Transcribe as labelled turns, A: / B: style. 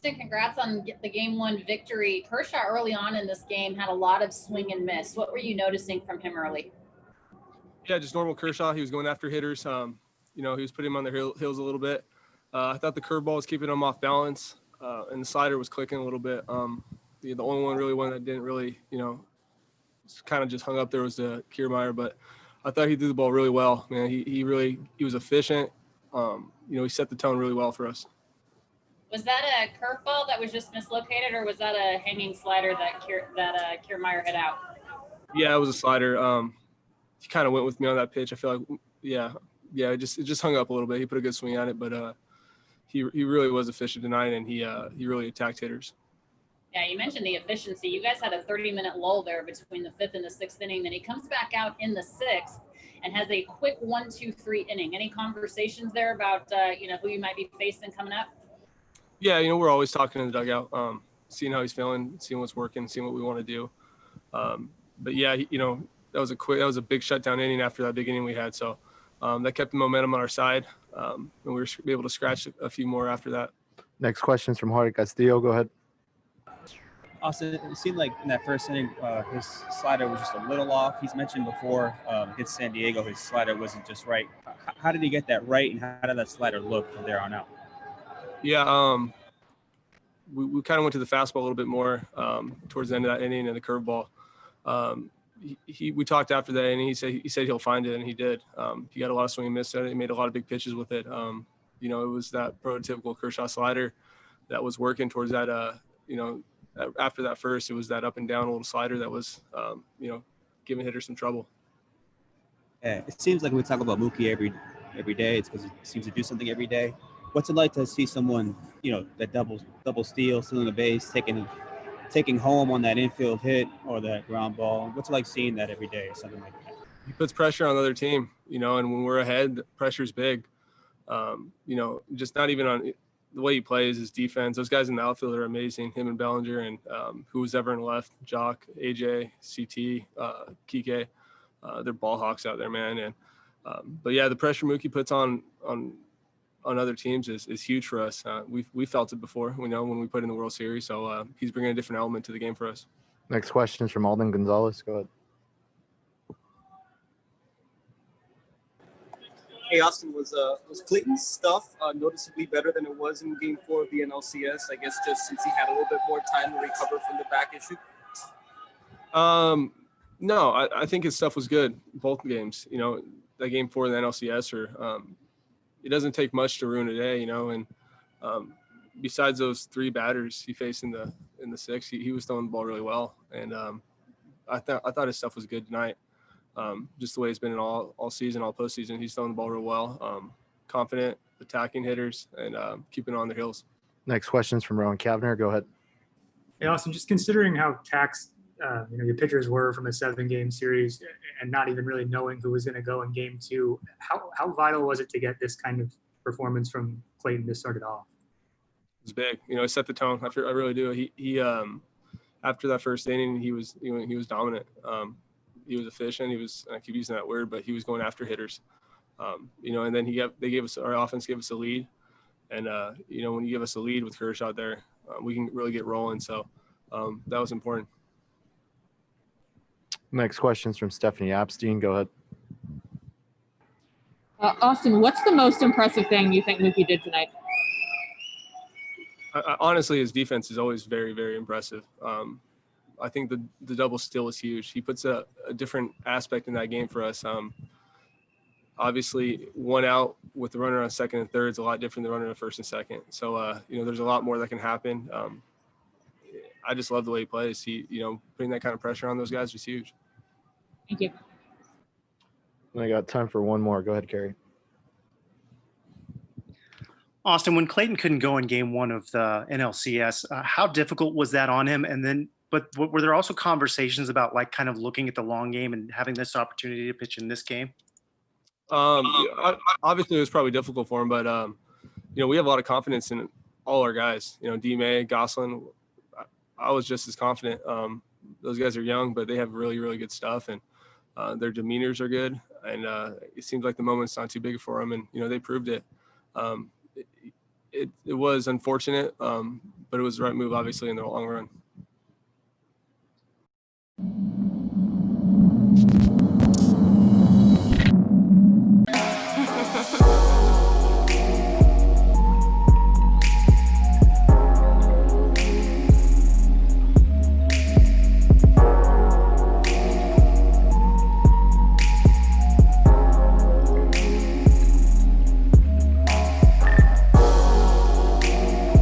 A: Austin, congrats on the game one victory. Kershaw early on in this game had a lot of swing and miss. What were you noticing from him early?
B: Yeah, just normal Kershaw. He was going after hitters. He was putting him on their heels a little bit. I thought the curveball was keeping him off balance, and the slider was clicking a little bit. The only one that didn't really, kind of just hung up there was the Kiermaier, but I thought he threw the ball really well, man. He was efficient. He set the tone really well for us.
A: Was that a curveball that was just mislocated, or was that a hanging slider that Kiermaier hit out?
B: Yeah, it was a slider. He kind of went with me on that pitch. I feel like, it just hung up a little bit. He put a good swing at it, but he really was efficient tonight, and he really attacked hitters.
A: Yeah, you mentioned the efficiency. You guys had a 30-minute lull there between the fifth and the sixth inning. Then he comes back out in the sixth and has a quick 1-2-3 inning. Any conversations there about who you might be facing coming up?
B: Yeah, we're always talking in the dugout, seeing how he's feeling, seeing what's working, seeing what we want to do. But yeah, that was a big shutdown inning after that big inning we had. So that kept the momentum on our side, and we were able to scratch a few more after that.
C: Next question is from Jorge Castillo. Go ahead.
D: Austin, it seemed like in that first inning, his slider was just a little off. He's mentioned before against San Diego, his slider wasn't just right. How did he get that right, and how did that slider look from there on out?
B: Yeah, we kind of went to the fastball a little bit more towards the end of that inning and the curveball. We talked after that inning. He said he'll find it, and he did. He got a lot of swing and miss at it. He made a lot of big pitches with it. It was that prototypical Kershaw slider that was working towards that. After that first, it was that up and down little slider that was, giving hitters some trouble.
D: Yeah, it seems like we talk about Mookie every day. It's because he seems to do something every day. What's it like to see someone, that double steal, stealing a base, taking home on that infield hit or that ground ball? What's it like seeing that every day or something like that?
B: He puts pressure on the other team, and when we're ahead, the pressure's big. Just not even on the way he plays, his defense. Those guys in the outfield are amazing. Him and Bellinger and who was ever in the left, Jock, AJ, CT, Kike. They're ball hawks out there, man. And but yeah, the pressure Mookie puts on other teams is huge for us. We felt it before. We know when we put in the World Series. So he's bringing a different element to the game for us.
C: Next question is from Alden Gonzalez. Go ahead.
E: Hey, Austin, was Clayton's stuff noticeably better than it was in Game 4 of the NLCS? I guess just since he had a little bit more time to recover from the back issue.
B: No, I think his stuff was good both games. That Game 4 of the NLCS, it doesn't take much to ruin a day. And besides those three batters he faced in the sixth, he was throwing the ball really well, and I thought his stuff was good tonight. Just the way it's been in all season, all postseason. He's throwing the ball real well, confident, attacking hitters, and keeping on their heels.
C: Next question is from Rowan Kavner. Go ahead.
F: Hey, Austin, just considering how taxed your pitchers were from a 7-game series and not even really knowing who was going to go in Game 2, how vital was it to get this kind of performance from Clayton to start it off?
B: It was big. It set the tone. I really do. He after that first inning, he was dominant. He was efficient. I keep using that word, but he was going after hitters. And then our offense gave us a lead. And, when you give us a lead with Kershaw there, we can really get rolling. So that was important.
C: Next question is from Stephanie Apstein. Go ahead.
G: Austin, what's the most impressive thing you think Mookie did tonight?
B: Honestly, his defense is always very, very impressive. I think the double steal is huge. He puts a different aspect in that game for us. Obviously, one out with the runner on second and third is a lot different than running on first and second. So, there's a lot more that can happen. I just love the way he plays. He, putting that kind of pressure on those guys is huge.
G: Thank you.
C: I got time for one more. Go ahead, Cary.
H: Austin, when Clayton couldn't go in Game 1 of the NLCS, how difficult was that on him? And then, but were there also conversations about kind of looking at the long game and having this opportunity to pitch in this game?
B: Obviously, it was probably difficult for him, but we have a lot of confidence in all our guys. D-May, Gosselin. I was just as confident. Those guys are young, but they have really, really good stuff, and their demeanors are good. And it seems like the moment's not too big for them, and they proved it. It was unfortunate, but but it was the right move, obviously, in the long run.